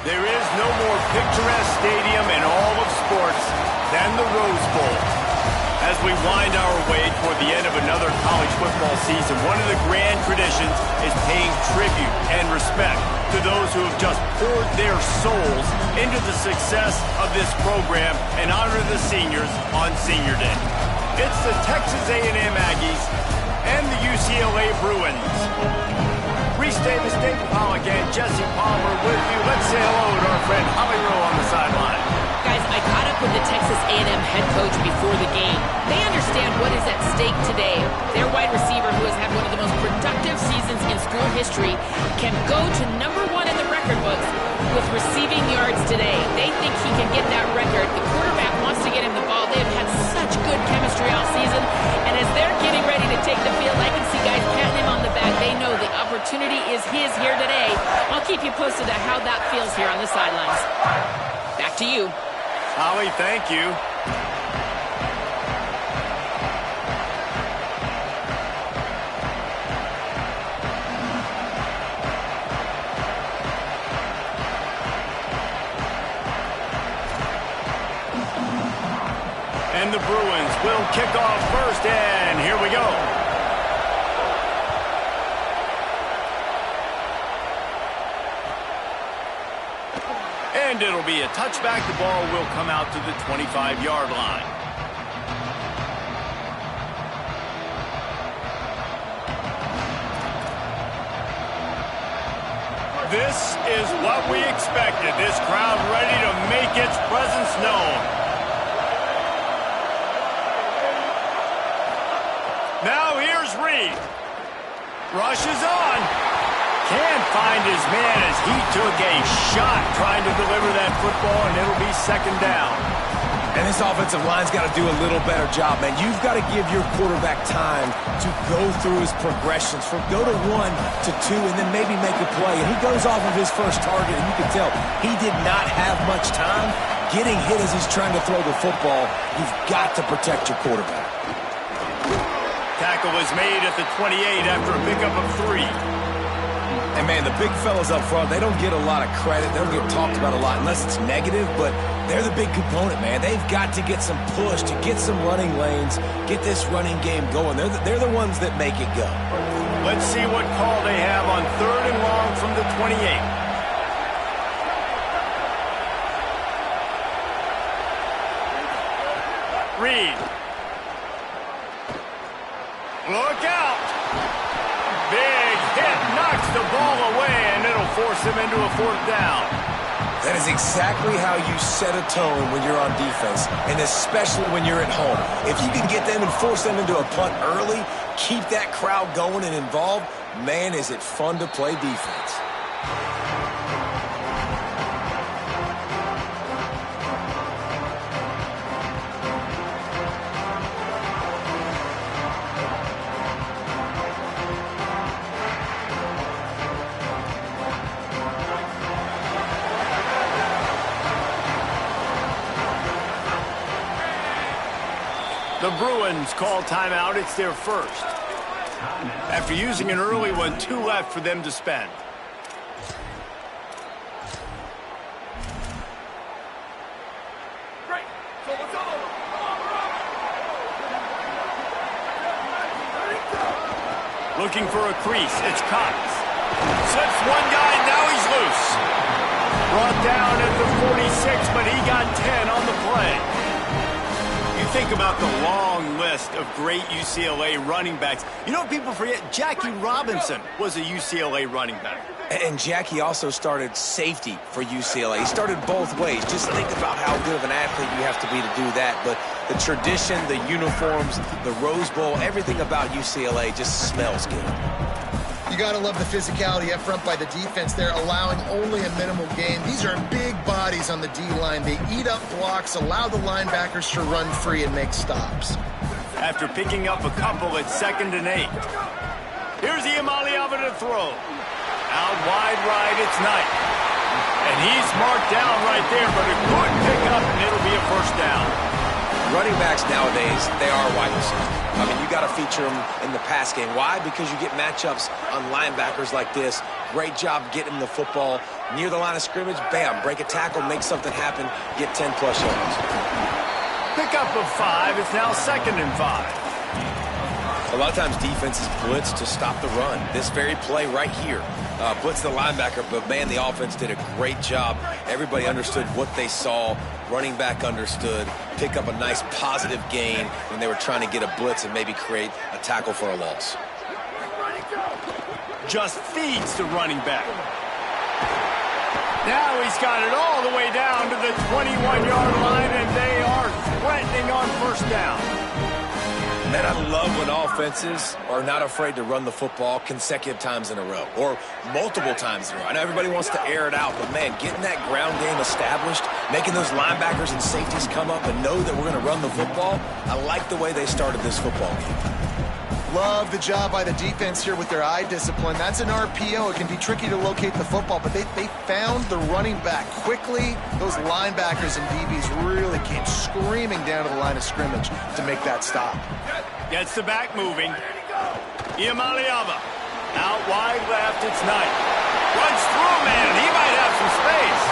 There is no more picturesque stadium in all of sports than the Rose Bowl. As we wind our way toward the end of another college football season, one of the grand traditions is paying tribute and respect to those who have just poured their souls into the success of this program and honor the seniors on Senior Day. It's the Texas A&M Aggies and the UCLA Bruins. Reese Davis, Dave Pollock, and Jesse Palmer with you. Let's say hello to our friend Holly Rowe on the sideline. Guys, I caught up with the Texas A&M head coach before the game. They understand what is at stake today. Their wide receiver, who has had one of the most productive seasons in school history, can go to #1 in the record books with receiving yards today. They think he can get that record. The quarterback wants to get him the ball. They have had such good chemistry all season. And as they're getting ready to take the field, I can see guys patting him on the back. They know the opportunity is his here today. I'll keep you posted on how that feels here on the sidelines. Back to you. Holly, thank you. And the Bruins will kick off first, and here we go. And it'll be a touchback. The ball will come out to the 25-yard line. This is what we expected. This crowd ready to make its presence known. Now here's Reed. Rushes on. Can't find his man as he took a shot trying to deliver that football, and it'll be second down. And this offensive line's got to do a little better job, man. You've got to give your quarterback time to go through his progressions, from go to 1 to 2, and then maybe make a play. And he goes off of his first target, and you can tell he did not have much time getting hit as he's trying to throw the football. You've got to protect your quarterback. Tackle is made at the 28 after a pickup of 3. And, man, the big fellas up front, they don't get a lot of credit. They don't get talked about a lot unless it's negative, but they're the big component, man. They've got to get some push, to get some running lanes, get this running game going. They're the ones that make it go. Let's see what call they have on 3rd and long from the 28. Reed. Look out. Big hit, knocks the ball away, and it'll force him into a 4th down. That is exactly how you set a tone when you're on defense, and especially when you're at home. If you can get them and force them into a punt early, keep that crowd going and involved, man, is it fun to play defense. The Bruins call timeout. It's their first. After using an early one, 2 left for them to spend. Looking for a crease. It's Cox. Slips one guy, now he's loose. Brought down at the 46, but he got 10 on the play. You think about the long list of great UCLA running backs. You know what people forget? Jackie Robinson was a UCLA running back. And Jackie also started safety for UCLA. He started both ways. Just think about how good of an athlete you have to be to do that. But the tradition, the uniforms, the Rose Bowl, everything about UCLA just smells good. You got to love the physicality up front by the defense. They're allowing only a minimal gain. These are big bodies on the D-line. They eat up blocks, allow the linebackers to run free and make stops. After picking up a couple, it's 2nd and 8. Here's Iamaleava to throw. Out wide right, it's Knight. And he's marked down right there, but a good pickup, and it'll be a 1st down. Running backs nowadays, they are wide receivers. I mean, you got to feature them in the pass game. Why? Because you get matchups on linebackers like this. Great job getting the football near the line of scrimmage, bam, break a tackle, make something happen, get 10-plus yards. Pickup of 5. It's now 2nd and 5. A lot of times defenses blitz to stop the run. This very play right here, blitz the linebacker, but man, the offense did a great job. Everybody understood what they saw. Running back understood. Pick up a nice positive gain when they were trying to get a blitz and maybe create a tackle for a loss. Just feeds the running back. Now he's got it all the way down to the 21-yard line, and they are threatening on 1st down. Man, I love when offenses are not afraid to run the football consecutive times in a row or multiple times in a row. I know everybody wants to air it out, but, man, getting that ground game established, making those linebackers and safeties come up and know that we're going to run the football, I like the way they started this football game. Love the job by the defense here with their eye discipline. That's an RPO. It can be tricky to locate the football, but they found the running back quickly. Those linebackers and DBs really came screaming down to the line of scrimmage to make that stop. Gets the back moving. Iamaleava. Out wide left, it's Knight. Runs through, man. He might have some space.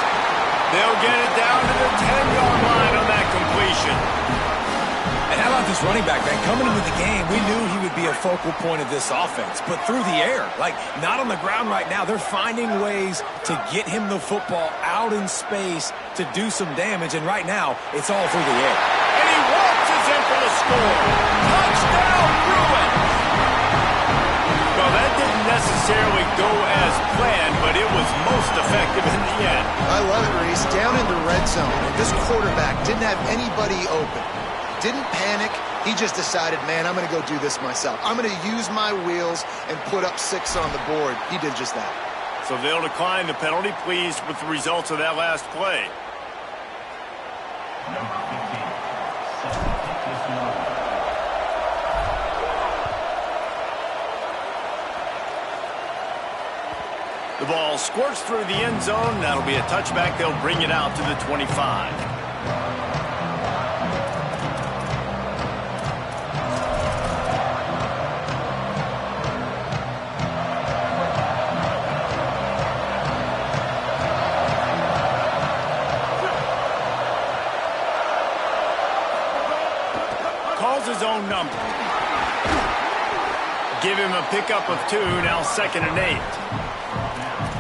They'll get it down to the 10-yard line on that completion. And how about this running back, man? Coming into the game, we knew he would be a focal point of this offense, but through the air, like not on the ground right now. They're finding ways to get him the football out in space to do some damage, and right now, it's all through the air. And he waltzes in for the score. Touchdown, Bruin! Well, that didn't necessarily go as planned, but it was most effective in the end. I love it, Reese. Down in the red zone, and this quarterback didn't have anybody open. Didn't panic. He just decided, man, I'm going to go do this myself. I'm going to use my wheels and put up 6 on the board. He did just that. So they'll decline the penalty, pleased with the results of that last play. The ball squirts through the end zone. That'll be a touchback. They'll bring it out to the 25. His own number. Give him a pickup of 2, now 2nd and 8.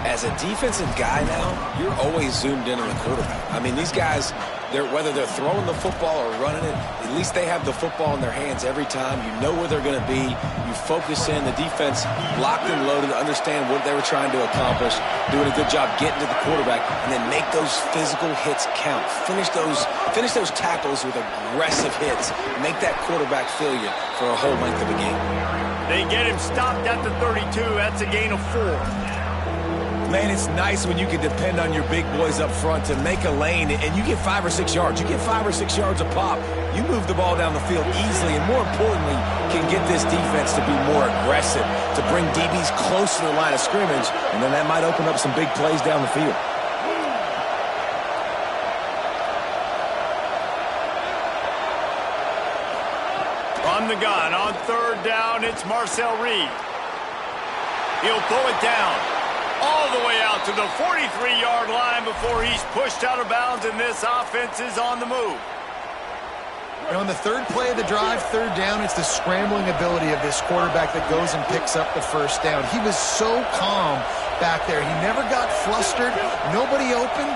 As a defensive guy now, you're always zoomed in on the quarterback. I mean, these guys, whether they're throwing the football or running it, at least they have the football in their hands every time. You know where they're going to be. You focus in. The defense locked and loaded, understand what they were trying to accomplish, doing a good job getting to the quarterback, and then make those physical hits count. Finish those tackles with aggressive hits. Make that quarterback feel you for a whole length of a game. They get him stopped at the 32. That's a gain of 4. Man, it's nice when you can depend on your big boys up front to make a lane, and you get 5 or 6 yards. You get 5 or 6 yards a pop. You move the ball down the field easily, and more importantly, can get this defense to be more aggressive, to bring DBs close to the line of scrimmage, and then that might open up some big plays down the field. On the gun, on 3rd down, it's Marcel Reed. He'll pull it down all the way out to the 43-yard line before he's pushed out of bounds, and this offense is on the move. And on the 3rd play of the drive, 3rd down, it's the scrambling ability of this quarterback that goes and picks up the 1st down. He was so calm back there. He never got flustered. Nobody open,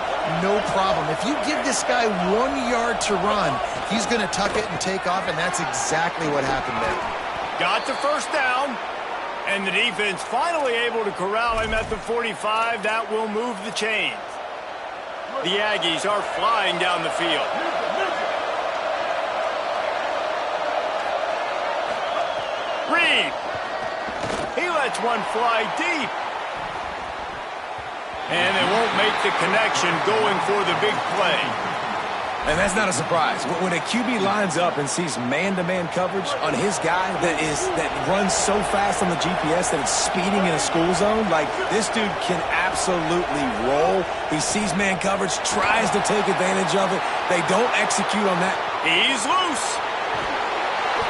no problem. If you give this guy 1 yard to run, he's going to tuck it and take off, and that's exactly what happened there. Got the 1st down. And the defense finally able to corral him at the 45. That will move the chains. The Aggies are flying down the field. Reed. He lets one fly deep. And they won't make the connection going for the big play. And that's not a surprise. When a QB lines up and sees man-to-man coverage on his guy that runs so fast on the GPS that it's speeding in a school zone, like this dude can absolutely roll. He sees man coverage, tries to take advantage of it. They don't execute on that. He's loose.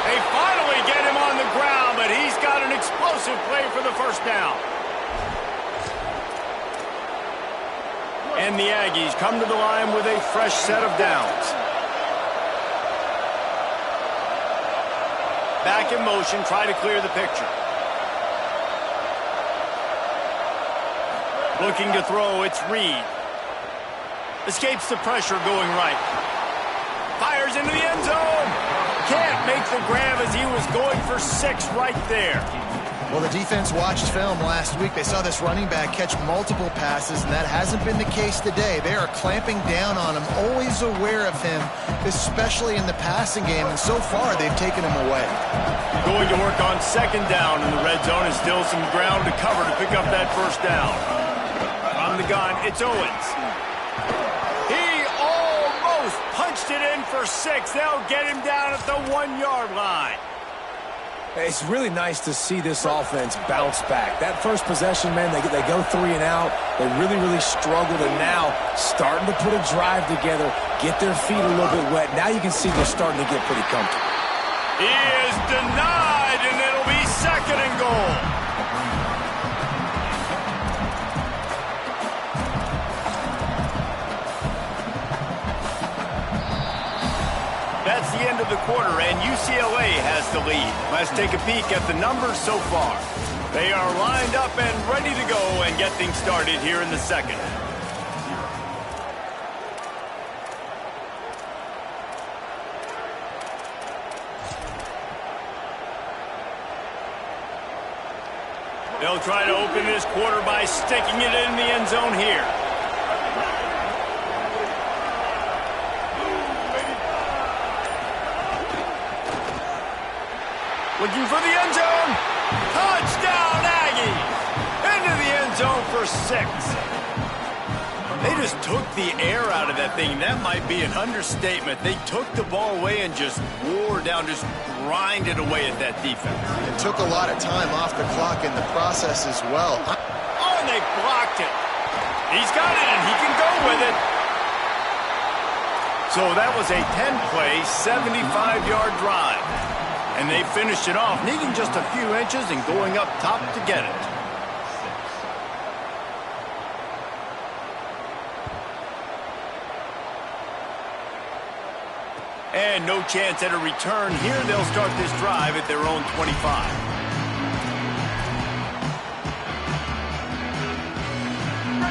They finally get him on the ground, but he's got an explosive play for the 1st down. And the Aggies come to the line with a fresh set of downs. Back in motion, try to clear the picture. Looking to throw, it's Reed. Escapes the pressure going right. Fires into the end zone. Can't make the grab as he was going for 6 right there. Well, the defense watched film last week. They saw this running back catch multiple passes, and that hasn't been the case today. They are clamping down on him, always aware of him, especially in the passing game, and so far they've taken him away. Going to work on 2nd down in the red zone, and still some ground to cover to pick up that 1st down. On the gun, it's Owens. He almost punched it in for 6. They'll get him down at the 1-yard line. It's really nice to see this offense bounce back. That first possession, man, they go 3 and out. They really struggled, and now starting to put a drive together, get their feet a little bit wet. Now you can see they're starting to get pretty comfortable. He is denied, and it'll be 2nd and goal. That's the end of the quarter, and UCLA has the lead. Let's take a peek at the numbers so far. They are lined up and ready to go and get things started here in the 2nd. They'll try to open this quarter by sticking it in the end zone here. Looking for the end zone. Touchdown, Aggies! Into the end zone for 6. They just took the air out of that thing. That might be an understatement. They took the ball away and just wore down, just grinded away at that defense. It took a lot of time off the clock in the process as well. Oh, and they blocked it. He's got it, and he can go with it. So that was a 10-play, 75-yard drive. And they finished it off, needing just a few inches and going up top to get it. And no chance at a return. Here they'll start this drive at their own 25.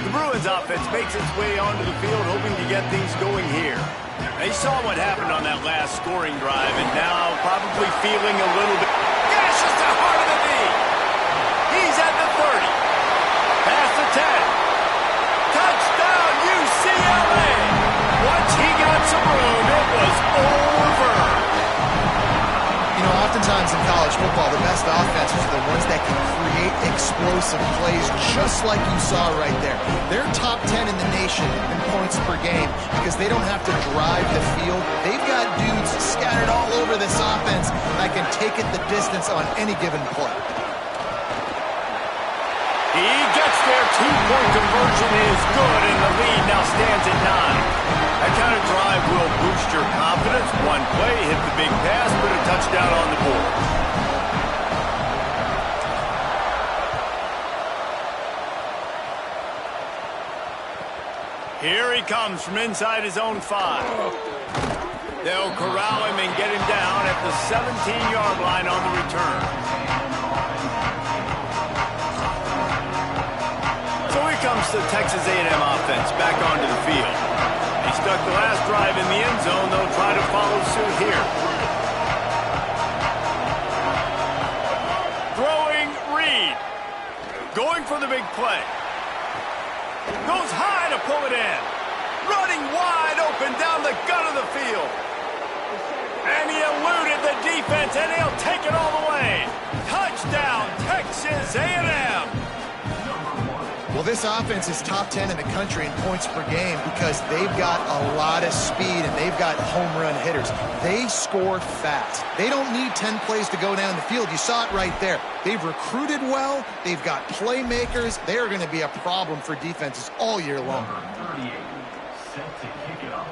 The Bruins offense makes its way onto the field, hoping to get things going here. They saw what happened on that last scoring drive, and now probably feeling a little bit. Yes, just the heart of the knee. He's at the 30. Past the 10. Touchdown, UCLA. Once he got some room, it was over. You know, oftentimes in college football, the best offenses are the ones that can create explosive plays, just like you saw right there. They're top 10 in the nation in points per game because they don't have to drive the field. They've got dudes scattered all over this offense that can take it the distance on any given play. He gets there. 2-point conversion is good, and the lead now stands at 9. That kind of drive will boost your confidence. One play, hit the big pass, put a touchdown on the board. Here he comes from inside his own 5. They'll corral him and get him down at the 17-yard line on the return. So here comes the Texas A&M offense back onto the field. They stuck the last drive in the end zone. They'll try to follow suit here. Throwing Reed. Going for the big play. Goes high to pull it in. Running wide open down the gut of the field. And he eluded the defense, and he'll take it all the way. Touchdown, Texas A&M. Well, this offense is top 10 in the country in points per game because they've got a lot of speed and they've got home run hitters. They score fast. They don't need 10 plays to go down the field. You saw it right there. They've recruited well. They've got playmakers. They're going to be a problem for defenses all year long. Number 38, set to kick it off.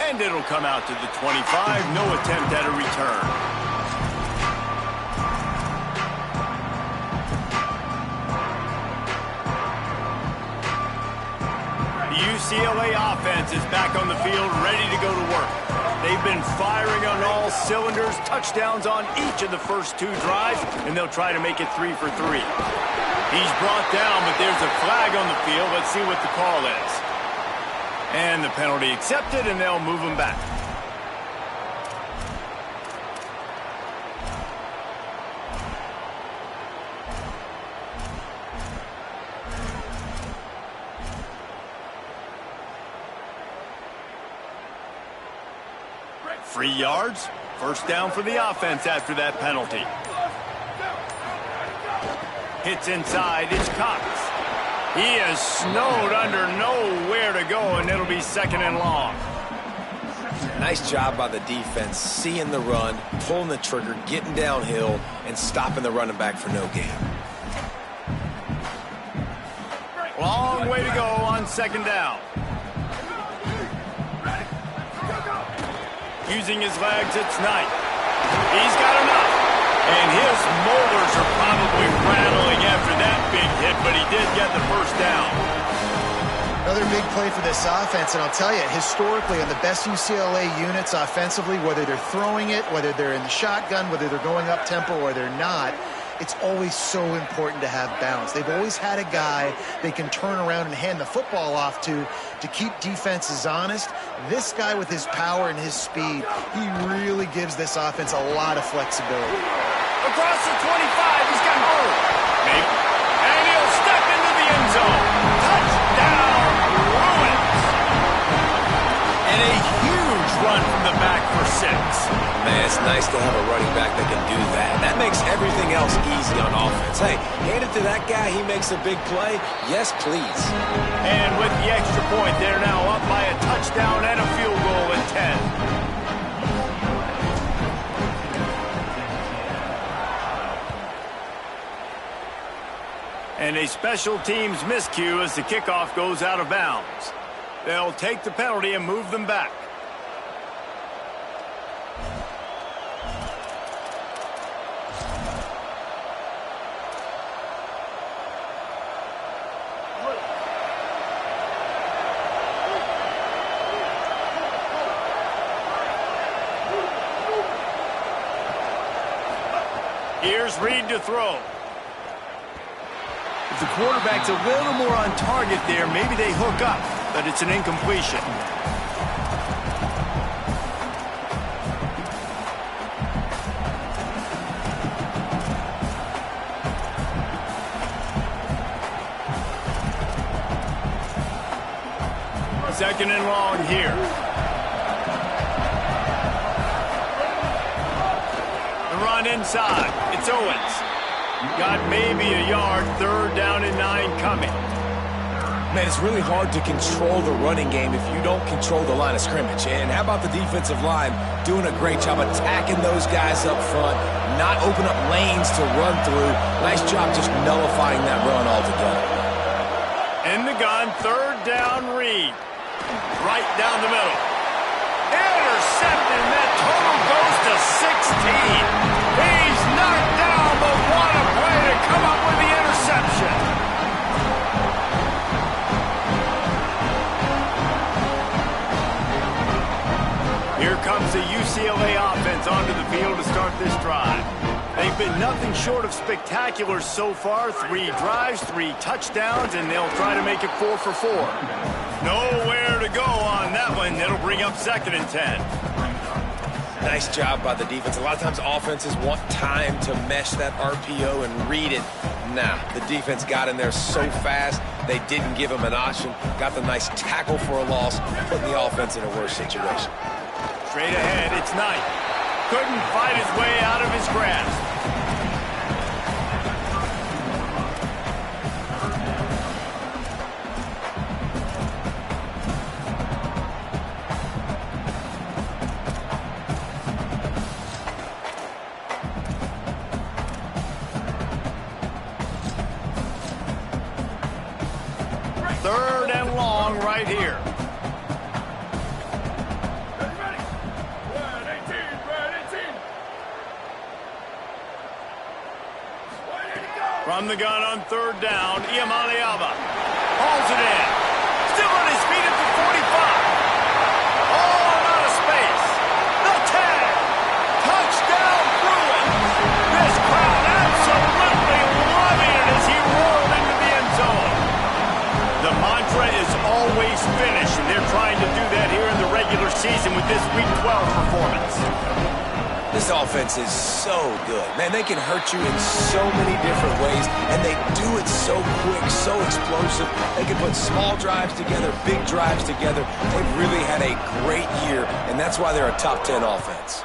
And it'll come out to the 25. No attempt at a return. UCLA offense is back on the field, ready to go to work. They've been firing on all cylinders, touchdowns on each of the first 2 drives, and they'll try to make it 3 for 3. He's brought down, but there's a flag on the field. Let's see what the call is. And the penalty accepted, and they'll move him back. Free yards. First down for the offense after that penalty. Hits inside. It's Cox. He is snowed under, nowhere to go, and it'll be 2nd and long. Nice job by the defense, seeing the run, pulling the trigger, getting downhill, and stopping the running back for no gain. Long way to go on 2nd down. Using his legs, it's Knight. He's got enough. And his molars are probably rattling after that big hit, but he did get the first down. Another big play for this offense, and I'll tell you, historically, on the best UCLA units offensively, whether they're throwing it, whether they're in the shotgun, whether they're going up tempo or they're not, it's always so important to have balance. They've always had a guy they can turn around and hand the football off to keep defenses honest. This guy with his power and his speed, he really gives this offense a lot of flexibility. Across the 25, he's got room. And he'll step into the end zone. Touchdown, Bruins. And a huge run from the back for 6. Man, it's nice to have a running back that can do that. That makes everything else easy on offense. Hey, hand it to that guy, he makes a big play. Yes, please. And with the extra point, they're now up by a touchdown and a field goal at 10. And a special teams miscue as the kickoff goes out of bounds. They'll take the penalty and move them back. Here's Reed to throw. If the quarterback's a little more on target there, maybe they hook up, but it's an incompletion. Second and long here. The run inside. It's Owens. Got maybe a yard. 3rd down and 9 coming. Man, it's really hard to control the running game if you don't control the line of scrimmage. And how about the defensive line doing a great job attacking those guys up front, not open up lanes to run through. Nice job just nullifying that run altogether. In the gun, 3rd down, Reed. Right down the middle. Intercepted, and that total goes to 16. He's knocked down, but what a play to come up with the interception. Here comes the UCLA offense onto the field to start this drive. They've been nothing short of spectacular so far. 3 drives, 3 touchdowns, and they'll try to make it 4 for 4. Nowhere to go on that one. It'll bring up 2nd and 10. Nice job by the defense. A lot of times offenses want time to mesh that RPO and read it. Nah, the defense got in there so fast, they didn't give him an option. Got the nice tackle for a loss, putting the offense in a worse situation. Straight ahead, it's Knight. Couldn't fight his way out of his grasp. Third and long right here. From the gun on 3rd down, Iamaleava hauls it in. Still on his feet at the season with this Week 12 performance. This offense is so good. Man, they can hurt you in so many different ways, and they do it so quick, so explosive. They can put small drives together, big drives together. They've really had a great year, and that's why they're a top 10 offense.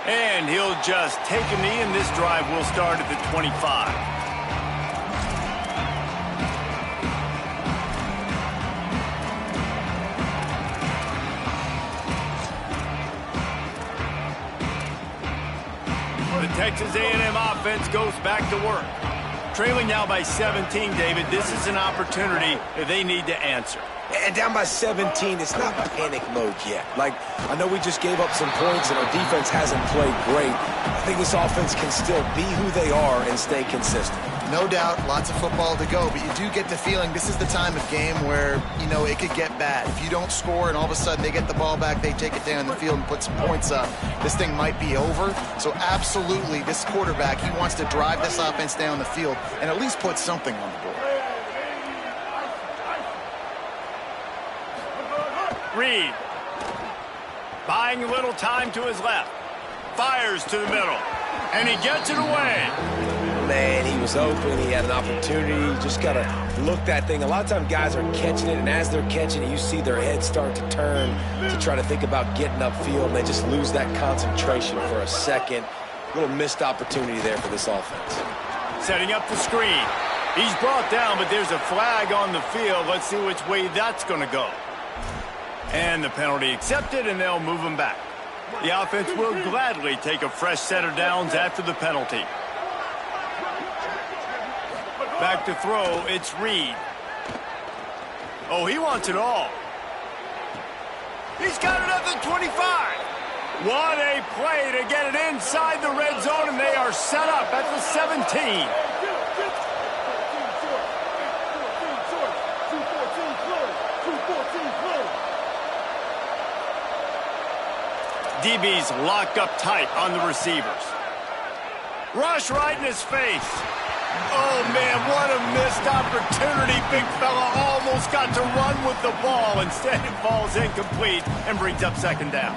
And he'll just take a knee, and this drive will start at the 25. The Texas A&M offense goes back to work. Trailing now by 17, David, this is an opportunity that they need to answer. And down by 17, it's not panic mode yet. Like, I know we just gave up some points and our defense hasn't played great. I think this offense can still be who they are and stay consistent. No doubt, lots of football to go, but you do get the feeling this is the time of game where, you know, it could get bad. If you don't score and all of a sudden they get the ball back, they take it down the field and put some points up, this thing might be over. So absolutely, this quarterback, he wants to drive this offense down the field and at least put something on the board. Reed, buying a little time to his left, fires to the middle, and he gets it away. Man, he was open. He had an opportunity. Just got to look that thing. A lot of times guys are catching it, and as they're catching it, you see their heads start to turn to try to think about getting upfield, and they just lose that concentration for a second. A little missed opportunity there for this offense. Setting up the screen. He's brought down, but there's a flag on the field. Let's see which way that's going to go. And the penalty accepted, and they'll move him back. The offense will gladly take a fresh set of downs after the penalty. Back to throw, it's Reed. Oh, he wants it all. He's got it at the 25. What a play to get it inside the red zone, and they are set up at the 17. DB's locked up tight on the receivers. Rush right in his face. Oh, man, what a missed opportunity. Big fella almost got to run with the ball. Instead, it falls incomplete and brings up second down.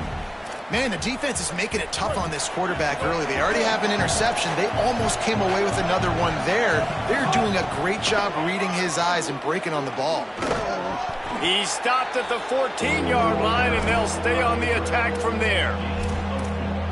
Man, the defense is making it tough on this quarterback early. They already have an interception. They almost came away with another one there. They're doing a great job reading his eyes and breaking on the ball. He stopped at the 14-yard line, and they'll stay on the attack from there.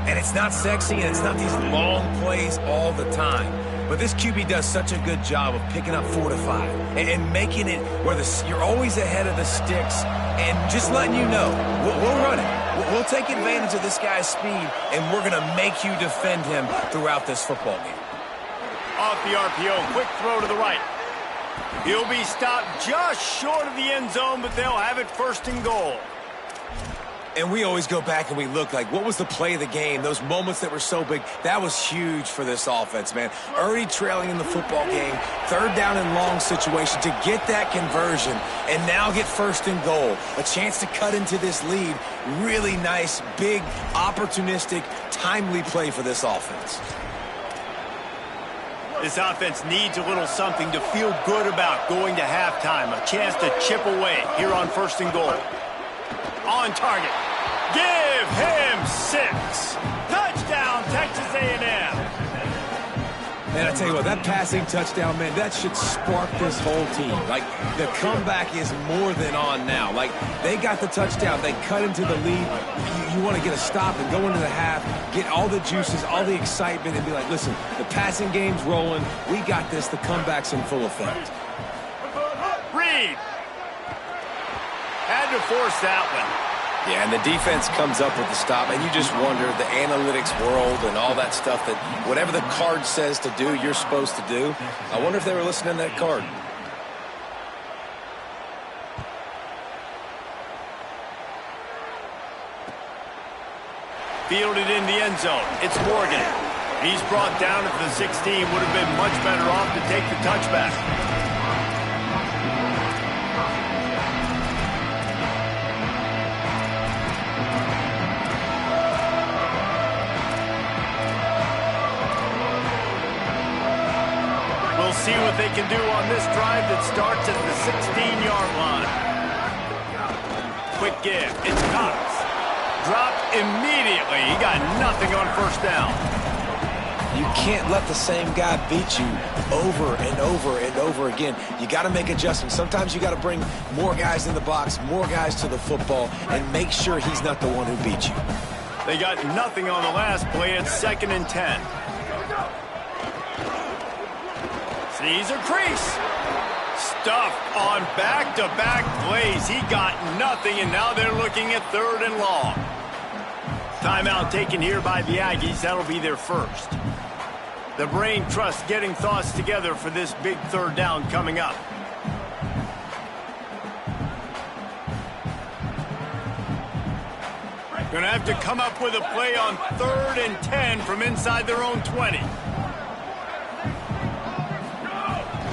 And it's not sexy, and it's not these long plays all the time. But this QB does such a good job of picking up 4 to 5 and making it where you're always ahead of the sticks and just letting you know, we'll run it. We'll take advantage of this guy's speed, and we're going to make you defend him throughout this football game. Off the RPO, quick throw to the right. He'll be stopped just short of the end zone, but they'll have it first and goal. And we always go back and we look like, what was the play of the game? Those moments that were so big, that was huge for this offense, man. Already trailing in the football game, third down and long situation to get that conversion and now get first and goal. A chance to cut into this lead. Really nice, big, opportunistic, timely play for this offense. This offense needs a little something to feel good about going to halftime. A chance to chip away here on first and goal. On target. Give him 6. Touchdown, Texas A&M. And I tell you what, that passing touchdown, man, that should spark this whole team. Like, the comeback is more than on now. Like, they got the touchdown. They cut into the lead. You want to get a stop and go into the half, get all the juices, all the excitement, and be like, listen, the passing game's rolling. We got this. The comeback's in full effect. Reed. Had to force that one. Yeah, and the defense comes up with the stop, and you just wonder, the analytics world and all that stuff, that whatever the card says to do, you're supposed to do. I wonder if they were listening to that card. Fielded in the end zone. It's Morgan. He's brought down at the 16. Would have been much better off to take the touchback. See what they can do on this drive that starts at the 16-yard line. Quick give. It's Cox. Dropped immediately. He got nothing on first down. You can't let the same guy beat you over and over and over again. You got to make adjustments. Sometimes you got to bring more guys in the box, more guys to the football, and make sure he's not the one who beat you. They got nothing on the last play. It's 2nd and 10. Sees a crease. Stuffed on back-to-back plays. He got nothing, and now they're looking at 3rd and long. Timeout taken here by the Aggies. That'll be their first. The brain trust getting thoughts together for this big 3rd down coming up. Gonna have to come up with a play on 3rd and 10 from inside their own 20.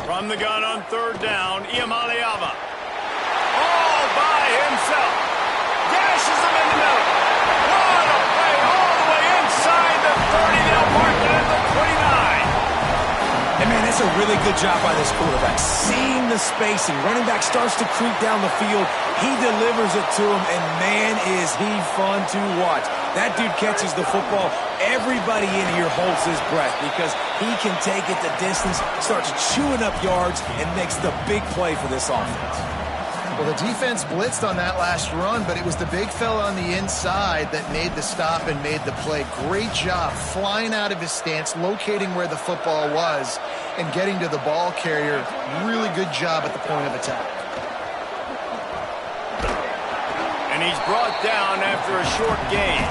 From the gun on 3rd down, Iamaleava. All by himself. Dashes him in the middle. What a play all the way inside the 30. They'll mark it at the 29. And, man, that's a really good job by this quarterback. Seeing the spacing. Running back starts to creep down the field. He delivers it to him, and, man, is he fun to watch. That dude catches the football. Everybody in here holds his breath because he can take it the distance, starts chewing up yards, and makes the big play for this offense. Well, the defense blitzed on that last run, but it was the big fella on the inside that made the stop and made the play. Great job flying out of his stance, locating where the football was, and getting to the ball carrier. Really good job at the point of attack. And he's brought down after a short gain.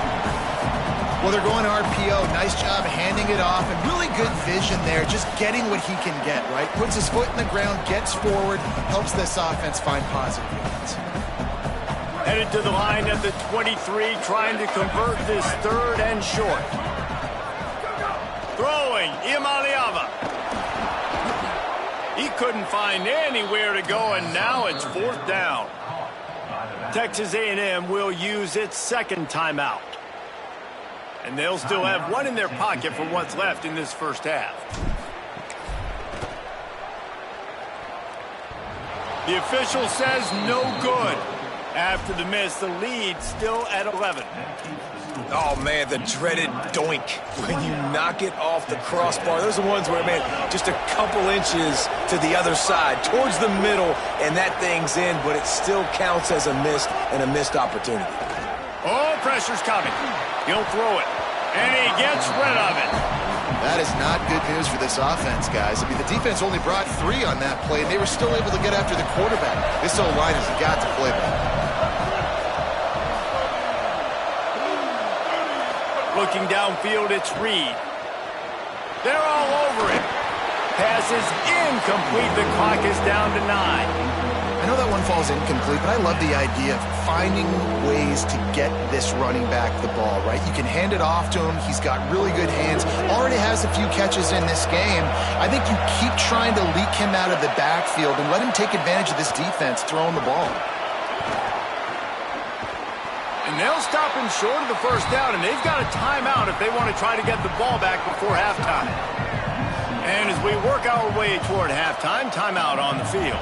Well, they're going RPO. Nice job handing it off, and really good vision there, just getting what he can get, right? Puts his foot in the ground, gets forward, helps this offense find positive units. Headed to the line at the 23, trying to convert this 3rd and short. Throwing, Iamaleava. He couldn't find anywhere to go, and now it's 4th down. Texas A&M will use its 2nd timeout. And they'll still have one in their pocket for what's left in this first half. The official says no good. After the miss, the lead still at 11. Oh, man, the dreaded doink when you knock it off the crossbar. Those are ones where, man, just a couple inches to the other side, towards the middle, and that thing's in, but it still counts as a miss and a missed opportunity. Oh, pressure's coming. He'll throw it, and he gets rid of it. That is not good news for this offense, guys. I mean, the defense only brought 3 on that play, and they were still able to get after the quarterback. This O-line has got to play better. Looking downfield, it's Reed. They're all over it. Pass is incomplete. The clock is down to 9. I know that one falls incomplete, but I love the idea of finding ways to get this running back the ball, right? You can hand it off to him. He's got really good hands. Already has a few catches in this game. I think you keep trying to leak him out of the backfield and let him take advantage of this defense throwing the ball. And they'll stop him short of the first down, and they've got a timeout if they want to try to get the ball back before halftime. And as we work our way toward halftime, timeout on the field.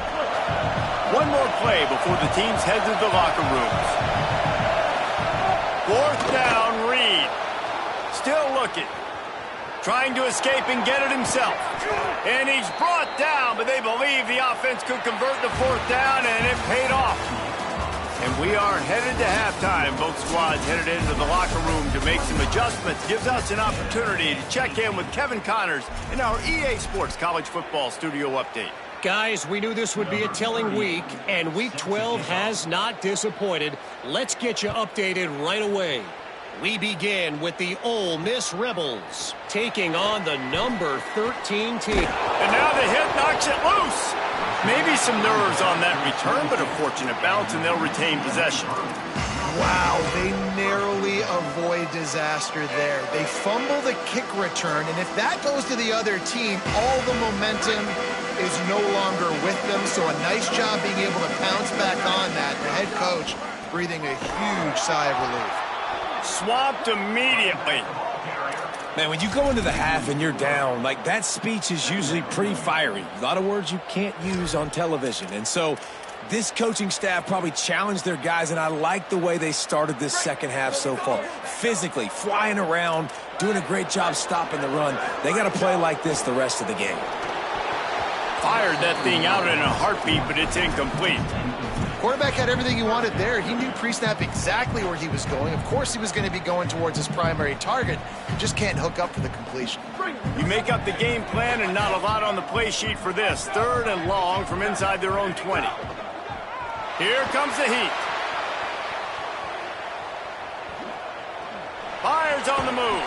One more play before the teams head to the locker rooms. 4th down, Reed. Still looking. Trying to escape and get it himself. And he's brought down, but they believe the offense could convert the 4th down, and it paid off. And we are headed to halftime. Both squads headed into the locker room to make some adjustments. Gives us an opportunity to check in with Kevin Connors in our EA Sports College Football Studio Update. Guys, we knew this would be a telling week, and Week 12 has not disappointed. Let's get you updated right away. We begin with the Ole Miss Rebels taking on the number 13 team. And now the hit knocks it loose. Maybe some nerves on that return, but a fortunate bounce, and they'll retain possession. Wow, they narrowly avoid disaster there. They fumble the kick return, and if that goes to the other team, all the momentum is no longer with them. So a nice job being able to pounce back on that. The head coach breathing a huge sigh of relief. Swamped immediately. Man, when you go into the half and you're down, like that speech is usually pretty fiery. A lot of words you can't use on television. And so this coaching staff probably challenged their guys, and I like the way they started this second half so far. Physically, flying around, doing a great job stopping the run. They got to play like this the rest of the game. Fired that thing out in a heartbeat, but it's incomplete. Quarterback had everything he wanted there. He knew pre-snap exactly where he was going. Of course he was going to be going towards his primary target. You just can't hook up for the completion. You make up the game plan and not a lot on the play sheet for this. 3rd and long from inside their own 20. Here comes the heat. Fires on the move.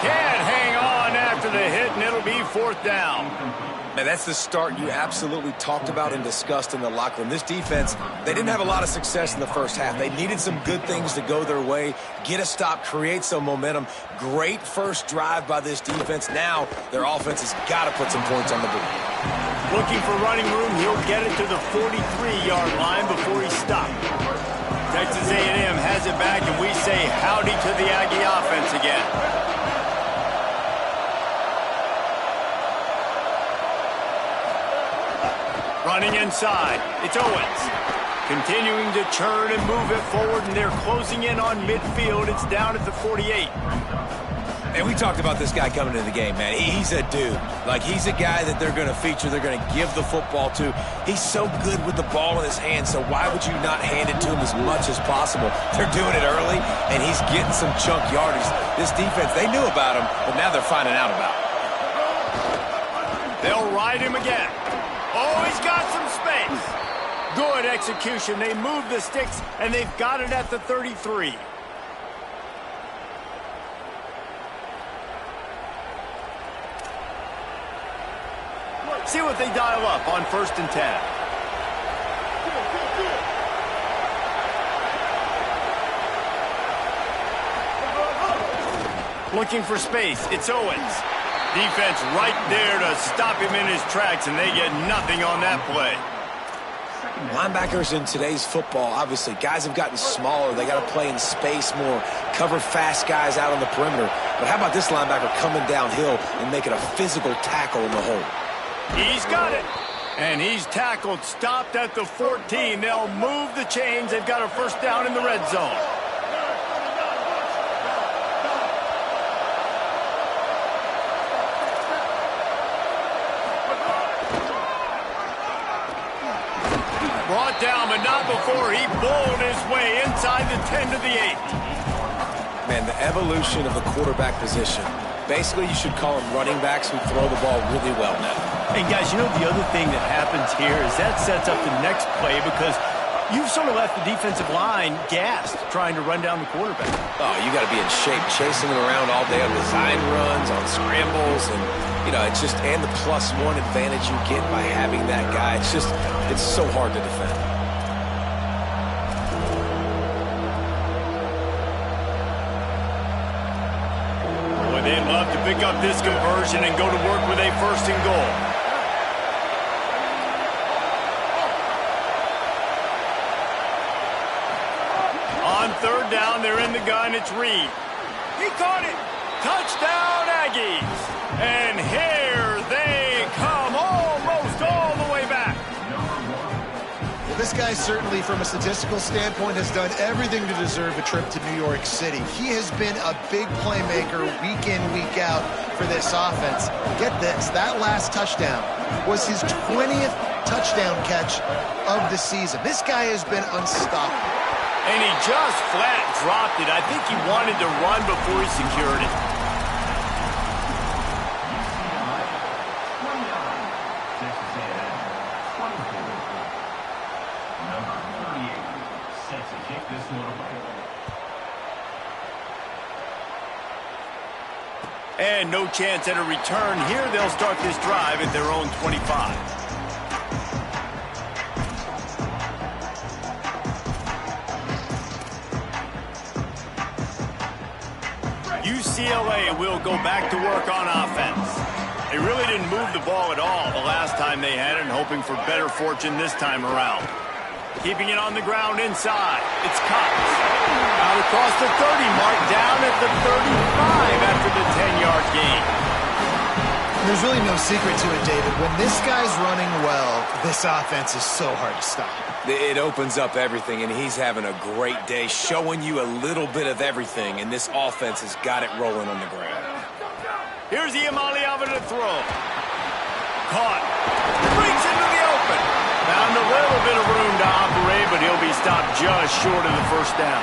Can't hang on after the hit, and it'll be 4th down. Man, that's the start you absolutely talked about and discussed in the locker room. This defense, they didn't have a lot of success in the first half. They needed some good things to go their way, get a stop, create some momentum. Great first drive by this defense. Now their offense has got to put some points on the board. Looking for running room, he'll get it to the 43-yard line before he stopped. Texas A&M has it back, and we say howdy to the Aggie offense again. Running inside, it's Owens. Continuing to churn and move it forward, and they're closing in on midfield. It's down at the 48. And we talked about this guy coming into the game, man. He's a dude. Like, he's a guy that they're going to feature, they're going to give the football to. He's so good with the ball in his hand, so why would you not hand it to him as much as possible? They're doing it early, and he's getting some chunk yardage. This defense, they knew about him, but now they're finding out about him. They'll ride him again. Oh, he's got some space. Good execution. They move the sticks, and they've got it at the 33. See what they dial up on 1st and 10. Looking for space. It's Owens. Defense right there to stop him in his tracks, and they get nothing on that play. Linebackers in today's football, obviously, guys have gotten smaller. They got to play in space more, cover fast guys out on the perimeter. But how about this linebacker coming downhill and making a physical tackle in the hole? He's got it. And he's tackled, stopped at the 14. They'll move the chains. They've got a 1st down in the red zone. Brought down, but not before he bowled his way inside the 10 to the 8. Man, the evolution of the quarterback position. Basically, you should call them running backs who throw the ball really well now. And guys, you know the other thing that happens here is that sets up the next play because you've sort of left the defensive line gassed trying to run down the quarterback. Oh, you got to be in shape, chasing them around all day on design runs, on scrambles, and, you know, it's just, and the +1 advantage you get by having that guy. It's just, it's so hard to defend. Boy, they'd love to pick up this conversion and go to work with a 1st and goal. On 3rd down, they're in the gun. It's Reed. He caught it. Touchdown, Aggies. And here they come, almost all the way back. Well, this guy certainly, from a statistical standpoint, has done everything to deserve a trip to New York City. He has been a big playmaker week in, week out for this offense. Get this, that last touchdown was his 20th touchdown catch of the season. This guy has been unstoppable. And he just flat dropped it. I think he wanted to run before he secured it. And no chance at a return here. They'll start this drive at their own 25. UCLA will go back to work on offense. They really didn't move the ball at all the last time they had it, and hoping for better fortune this time around. Keeping it on the ground inside. It's Cox. Out across the 30 mark, down at the 35 after the 10-yard gain. There's really no secret to it, David. When this guy's running well, this offense is so hard to stop. It opens up everything, and he's having a great day, showing you a little bit of everything, and this offense has got it rolling on the ground. Here's Iamaleava to throw. Caught. Breaks into the open. Found a little bit of room to operate, but he'll be stopped just short of the first down.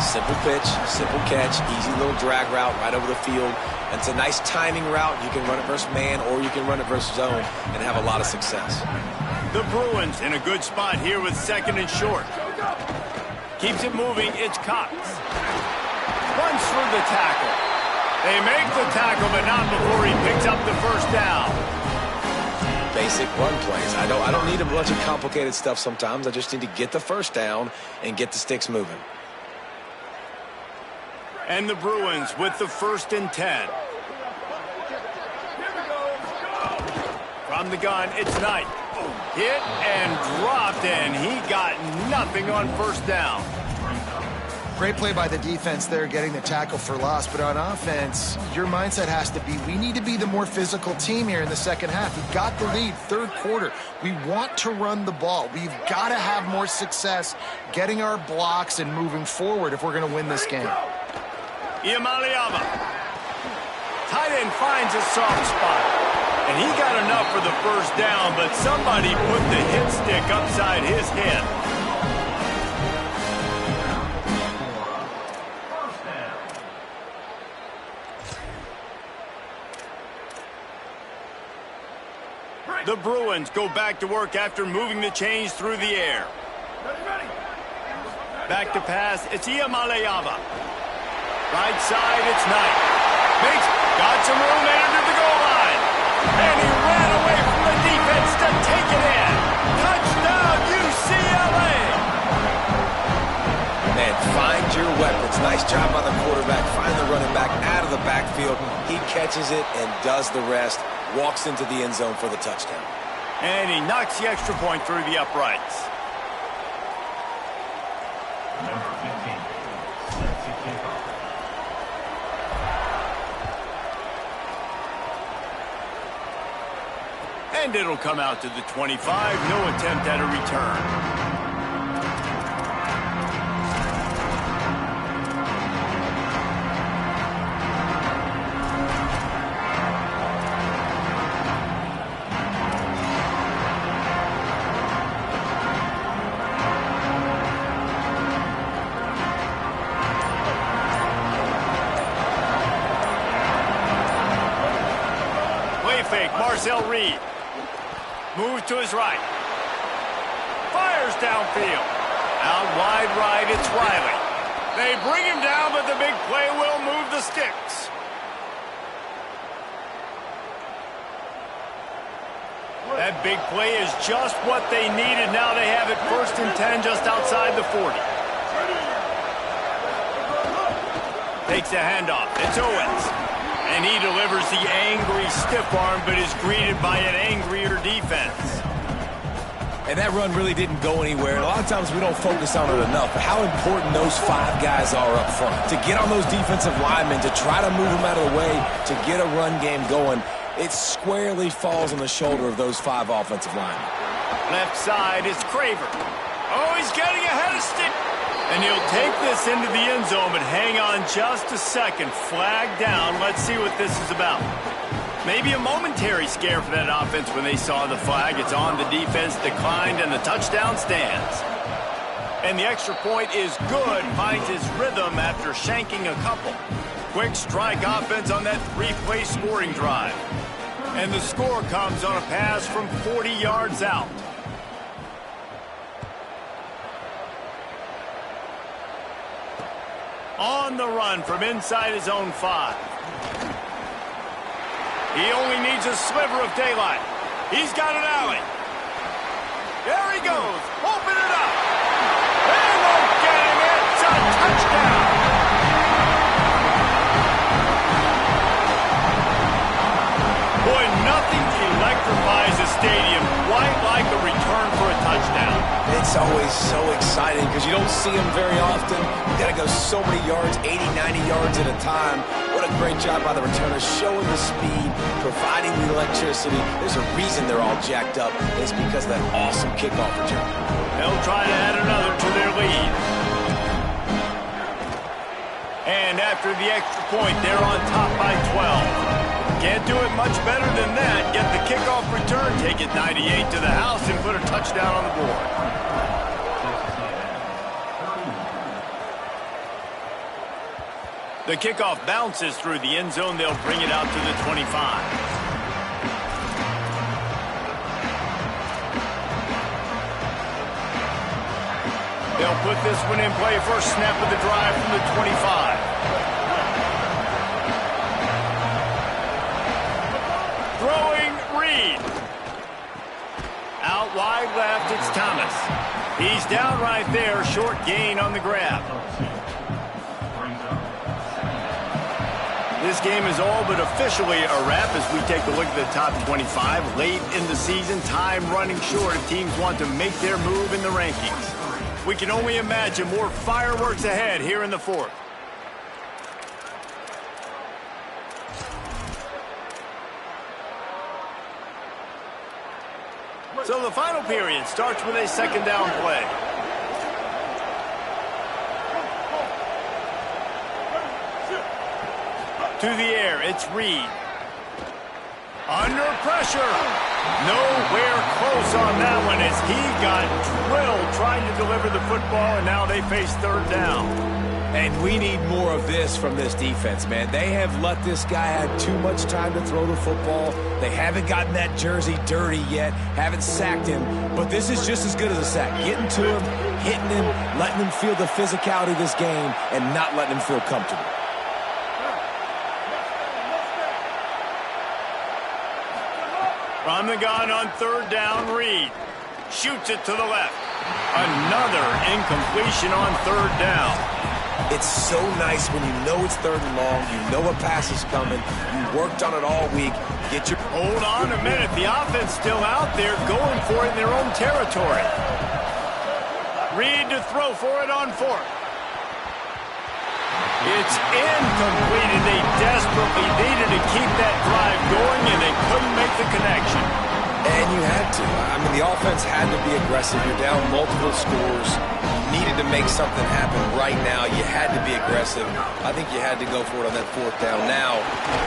Simple pitch, simple catch, easy little drag route right over the field. And it's a nice timing route. You can run it versus man, or you can run it versus zone and have a lot of success. The Bruins in a good spot here with second and short. Keeps it moving. It's Cox. Runs through the tackle. They make the tackle, but not before he picks up the first down. Basic run plays. I don't need a bunch of complicated stuff sometimes. I just need to get the first down and get the sticks moving. And the Bruins with the 1st and 10. From the gun, it's Knight. Hit and dropped, and he got nothing on first down. Great play by the defense there, getting the tackle for loss. But on offense, your mindset has to be, we need to be the more physical team here in the second half. We've got the lead, third quarter. We want to run the ball. We've got to have more success getting our blocks and moving forward if we're going to win this game. Iamaleava. Tight end finds a soft spot. And he got enough for the first down, but somebody put the hit stick upside his head. The Bruins go back to work after moving the chains through the air. Back to pass, it's Iamaleava. Right side, it's Knight. Got some room under the goal line. And he ran away from the defense to take it in. Touchdown, UCLA! Man, find your weapons. Nice job by the quarterback. Find the running back out of the backfield. He catches it and does the rest. Walks into the end zone for the touchdown. And he knocks the extra point through the uprights. Number 15, set to kick off. And it'll come out to the 25. No attempt at a return. Fake, Marcel Reed. Moves to his right. Fires downfield. Out wide right, it's Riley. They bring him down, but the big play will move the sticks. That big play is just what they needed. Now they have it 1st and 10 just outside the 40. Takes the handoff. It's Owens. And he delivers the angry stiff arm, but is greeted by an angrier defense. And that run really didn't go anywhere. And a lot of times we don't focus on it enough. But how important those 5 guys are up front. To get on those defensive linemen, to try to move them out of the way, to get a run game going, it squarely falls on the shoulder of those 5 offensive linemen. Left side is Craver. Oh, he's getting ahead of stick. And he'll take this into the end zone, but hang on just a second. Flag down. Let's see what this is about. Maybe a momentary scare for that offense when they saw the flag. It's on. The defense declined, and the touchdown stands. And the extra point is good. Finds his rhythm after shanking a couple. Quick strike offense on that 3-play scoring drive. And the score comes on a pass from 40 yards out. On the run from inside his own 5. He only needs a sliver of daylight. He's got an alley. There he goes. Open it up. They won't get him. It's a touchdown. Boy, nothing electrifies a stadium quite like a return for a touchdown. It's always so exciting because you don't see them very often. You got to go so many yards, 80, 90 yards at a time. What a great job by the returners, showing the speed, providing the electricity. There's a reason they're all jacked up. It's because of that awesome kickoff return. They'll try to add another to their lead. And after the extra point, they're on top by 12. Can't do it much better than that. Get the kickoff return, take it 98 to the house, and put a touchdown on the board. The kickoff bounces through the end zone. They'll bring it out to the 25. They'll put this one in play. First snap of the drive from the 25. Throwing Reed. Out wide left, it's Thomas. He's down right there, short gain on the grab. This game is all but officially a wrap as we take a look at the top 25. Late in the season, time running short if teams want to make their move in the rankings. We can only imagine more fireworks ahead here in the fourth. So the final period starts with a second down play. To the air, it's Reed. Under pressure. Nowhere close on that one as he got drilled trying to deliver the football, and now they face third down. And we need more of this from this defense, man. They have let this guy have too much time to throw the football. They haven't gotten that jersey dirty yet, haven't sacked him. But this is just as good as a sack. Getting to him, hitting him, letting him feel the physicality of this game, and not letting him feel comfortable. From the gun on third down, Reed shoots it to the left. Another incompletion on third down. It's so nice when you know it's third and long, you know a pass is coming, you worked on it all week, get your... Hold on a minute, the offense still out there going for it in their own territory. Reed to throw for it on fourth. It's incomplete, and they desperately needed to keep that drive going, and they couldn't make the connection. And you had to. I mean, the offense had to be aggressive. You're down multiple scores. You needed to make something happen right now. You had to be aggressive. I think you had to go for it on that fourth down. Now,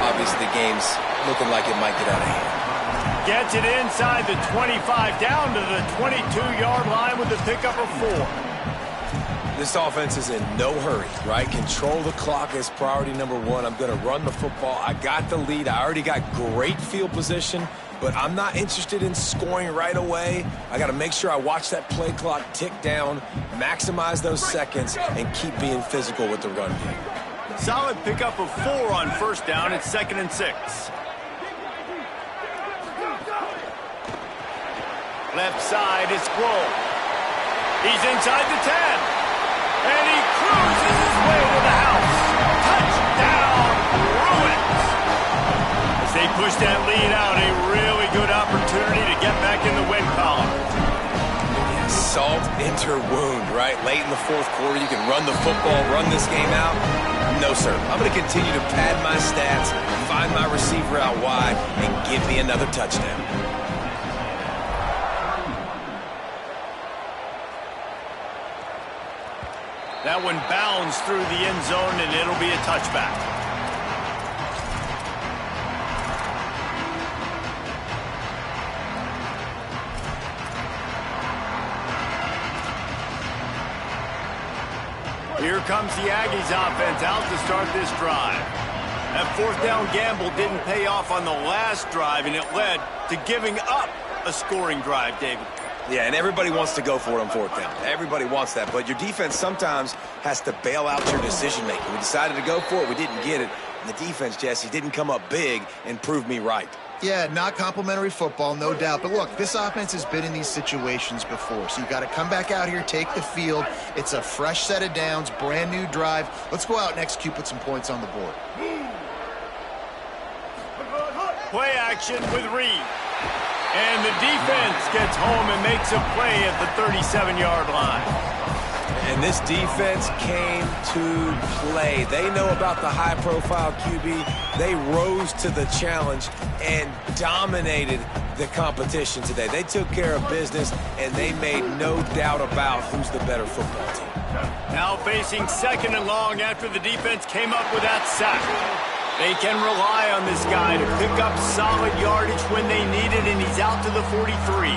obviously, the game's looking like it might get out of hand. Gets it inside the 25, down to the 22-yard line with the pickup of 4. This offense is in no hurry, right? Control the clock is priority number one. I'm going to run the football. I got the lead. I already got great field position, but I'm not interested in scoring right away. I got to make sure I watch that play clock tick down, maximize those seconds, and keep being physical with the run game. Solid pickup of 4 on first down. It's 2nd and 6. Left side, it's Glow. He's inside the 10. And he cruises his way to the house. Touchdown, Bruins. As they push that lead out, a really good opportunity to get back in the win column. Yeah, salt enter wound, right? Late in the fourth quarter, you can run the football, run this game out. No, sir. I'm going to continue to pad my stats, find my receiver out wide, and give me another touchdown. That one bounds through the end zone, and it'll be a touchback. Here comes the Aggies offense out to start this drive. That fourth down gamble didn't pay off on the last drive, and it led to giving up a scoring drive, David. Yeah, and everybody wants to go for it on fourth down. Everybody wants that, but your defense sometimes has to bail out your decision-making. We decided to go for it. We didn't get it. And the defense, Jesse, didn't come up big and prove me right. Yeah, not complimentary football, no doubt. But look, this offense has been in these situations before. So you got to come back out here, take the field. It's a fresh set of downs, brand new drive. Let's go out and execute, put some points on the board. Play action with Reed. And the defense gets home and makes a play at the 37-yard line. And this defense came to play. They know about the high-profile QB. They rose to the challenge and dominated the competition today. They took care of business, and they made no doubt about who's the better football team. Now facing second and long after the defense came up with that sack. They can rely on this guy to pick up solid yardage when they need it, and he's out to the 43.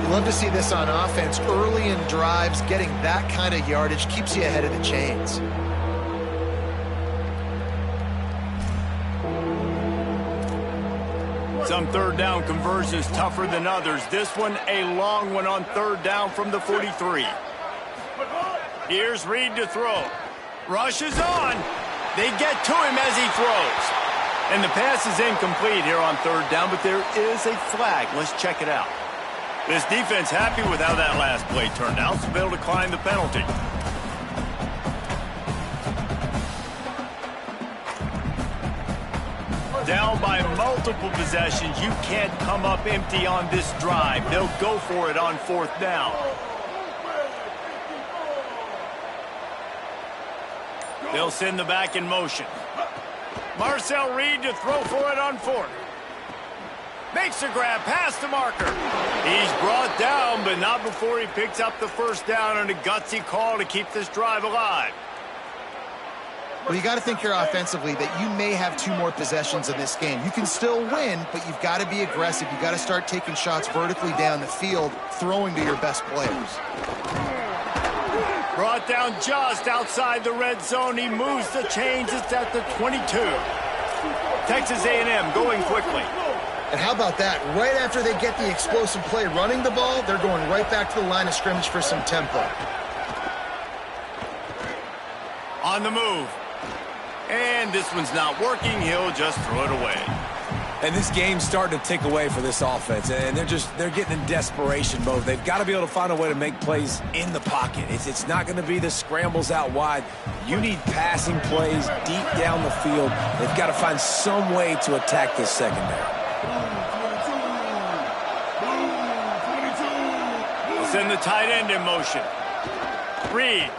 You love to see this on offense. Early in drives, getting that kind of yardage keeps you ahead of the chains. Some third down conversions tougher than others. This one a long one on third down from the 43. Here's Reed to throw. Rush is on. They get to him as he throws. And the pass is incomplete here on third down, but there is a flag. Let's check it out. This defense happy with how that last play turned out, so they'll decline the penalty. Down by multiple possessions, you can't come up empty on this drive. They'll go for it on fourth down. They'll send the back in motion. Marcel Reed to throw for it on fourth. Makes a grab past the marker. He's brought down, but not before he picks up the first down on a gutsy call to keep this drive alive. Well, you got to think here offensively that you may have 2 more possessions in this game. You can still win, but you've got to be aggressive. You've got to start taking shots vertically down the field, throwing to your best players. Brought down just outside the red zone. He moves the chains. It's at the 22. Texas A&M going quickly. And how about that? Right after they get the explosive play running the ball, they're going right back to the line of scrimmage for some tempo. On the move. And this one's not working. He'll just throw it away. And this game's starting to tick away for this offense, and they're getting in desperation mode. They've got to be able to find a way to make plays in the pocket. It's not going to be the scrambles out wide. You need passing plays deep down the field. They've got to find some way to attack this secondary. We'll send the tight end in motion. Reed.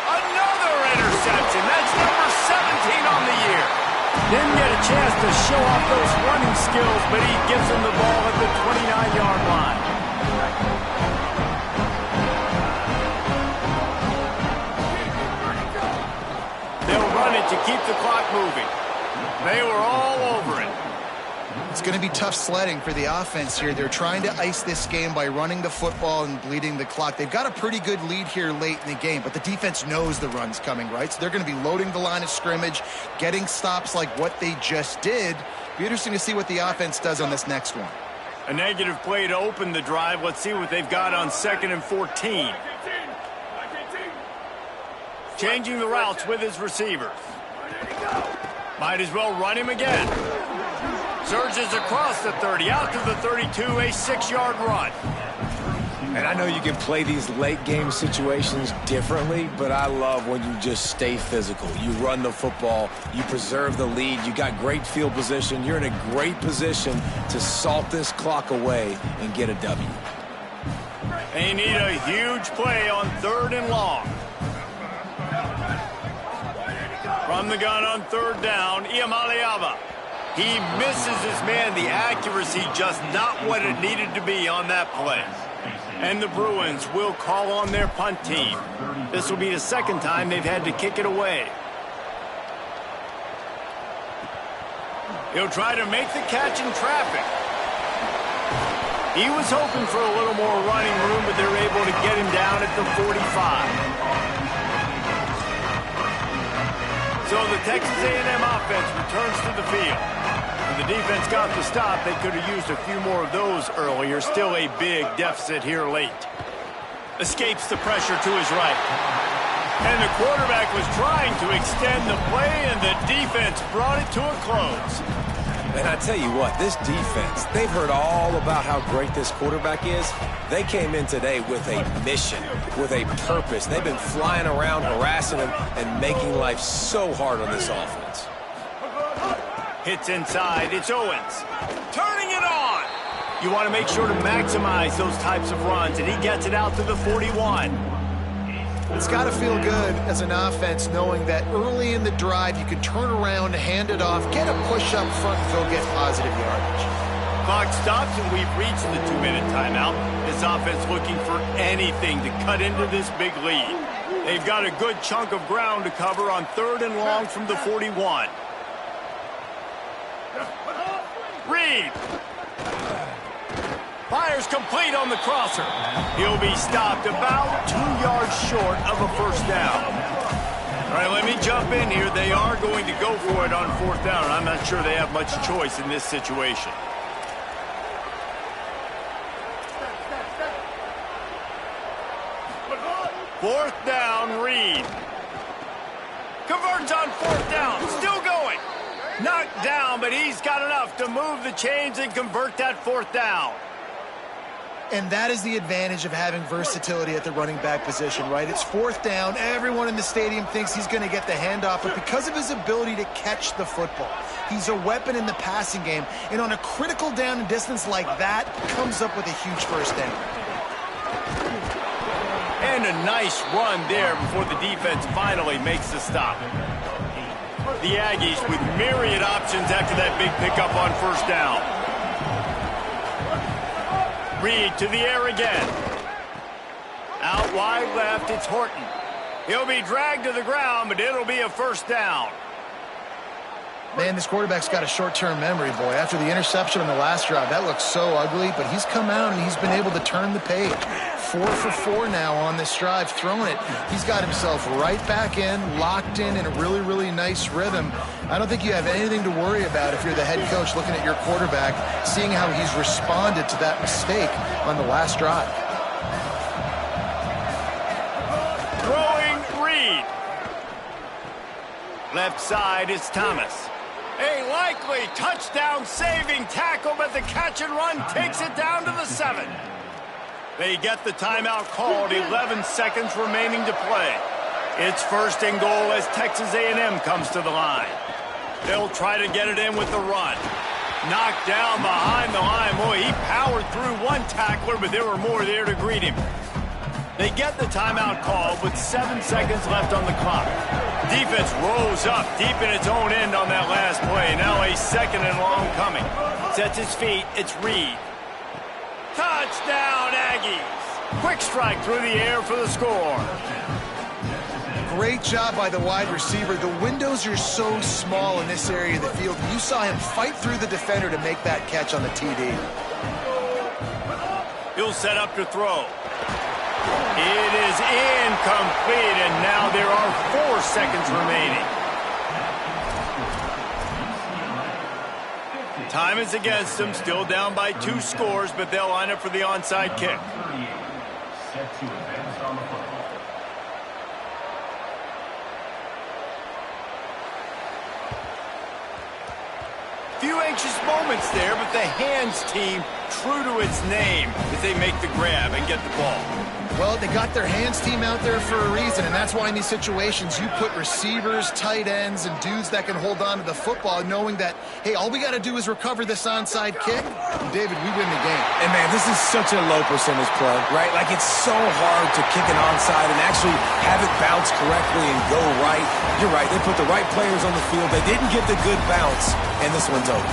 Another interception. That's number 17 on the year. Didn't get a chance to show off those running skills, but he gives him the ball at the 29-yard line. They'll run it to keep the clock moving. They were all over it. It's going to be tough sledding for the offense here. They're trying to ice this game by running the football and bleeding the clock. They've got a pretty good lead here late in the game, but the defense knows the run's coming, right? So they're going to be loading the line of scrimmage, getting stops like what they just did. Be interesting to see what the offense does on this next one. A negative play to open the drive. Let's see what they've got on 2nd and 14. Changing the routes with his receivers. Might as well run him again. Surges across the 30, out to the 32, a 6-yard run. And I know you can play these late-game situations differently, but I love when you just stay physical. You run the football, you preserve the lead, you got great field position, you're in a great position to salt this clock away and get a W. They need a huge play on 3rd and long. From the gun on 3rd down, Iamaleava. He misses his man. The accuracy just not what it needed to be on that play. And the Bruins will call on their punt team. This will be the 2nd time they've had to kick it away. He'll try to make the catch in traffic. He was hoping for a little more running room, but they're able to get him down at the 45. So the Texas A&M offense returns to the field. And the defense got the stop. They could have used a few more of those earlier. Still a big deficit here late. Escapes the pressure to his right. And the quarterback was trying to extend the play, and the defense brought it to a close. And I tell you what, this defense, they've heard all about how great this quarterback is. They came in today with a mission, with a purpose. They've been flying around, harassing him, and making life so hard on this offense. Hits inside. It's Owens. Turning it on. You want to make sure to maximize those types of runs, and he gets it out to the 41. It's got to feel good as an offense knowing that early in the drive you can turn around, hand it off, get a push up front, and go get positive yardage. Clock stops, and we've reached the 2-minute timeout. This offense looking for anything to cut into this big lead. They've got a good chunk of ground to cover on 3rd and long from the 41. Reed. Fires complete on the crosser. He'll be stopped about 2 yards short of a first down. All right, let me jump in here. They are going to go for it on 4th down, and I'm not sure they have much choice in this situation. Fourth down, Reed. Converts on 4th down. Still going. Knocked down, but he's got enough to move the chains and convert that 4th down. And that is the advantage of having versatility at the running back position, right? It's 4th down. Everyone in the stadium thinks he's going to get the handoff, but because of his ability to catch the football, he's a weapon in the passing game. And on a critical down and distance like that, comes up with a huge first down. And a nice run there before the defense finally makes the stop. The Aggies with myriad options after that big pickup on 1st down. Reed to the air again. Out wide left, it's Horton. He'll be dragged to the ground, but it'll be a first down. Man, this quarterback's got a short-term memory, boy. After the interception on the last drive, that looked so ugly, but he's come out and he's been able to turn the page. 4 for 4 now on this drive, throwing it. He's got himself right back in, locked in a really, really nice rhythm. I don't think you have anything to worry about if you're the head coach looking at your quarterback, seeing how he's responded to that mistake on the last drive. Throwing Reed. Left side is Thomas. A likely touchdown-saving tackle, but the catch and run takes it down to the 7. They get the timeout called, 11 seconds remaining to play. It's 1st and goal as Texas A&M comes to the line. They'll try to get it in with the run. Knocked down behind the line. Boy, he powered through one tackler, but there were more there to greet him. They get the timeout called with 7 seconds left on the clock. Defense rose up deep in its own end on that last play. Now a 2nd and long coming. Sets his feet. It's Reed. Touchdown, Aggies. Quick strike through the air for the score. Great job by the wide receiver. The windows are so small in this area of the field. You saw him fight through the defender to make that catch on the TD. He'll set up to throw. It is incomplete, and now there are 4 seconds remaining. Time is against them, still down by 2 scores, but they'll line up for the onside kick. Few anxious moments there, but the hands team true to its name as they make the grab and get the ball. Well, they got their hands team out there for a reason, and that's why in these situations you put receivers, tight ends, and dudes that can hold on to the football, knowing that, hey, all we got to do is recover this onside kick. David, we win the game. And, man, this is such a low percentage play, right? Like, it's so hard to kick an onside and actually have it bounce correctly and go right. You're right. They put the right players on the field. They didn't get the good bounce, and this one's over.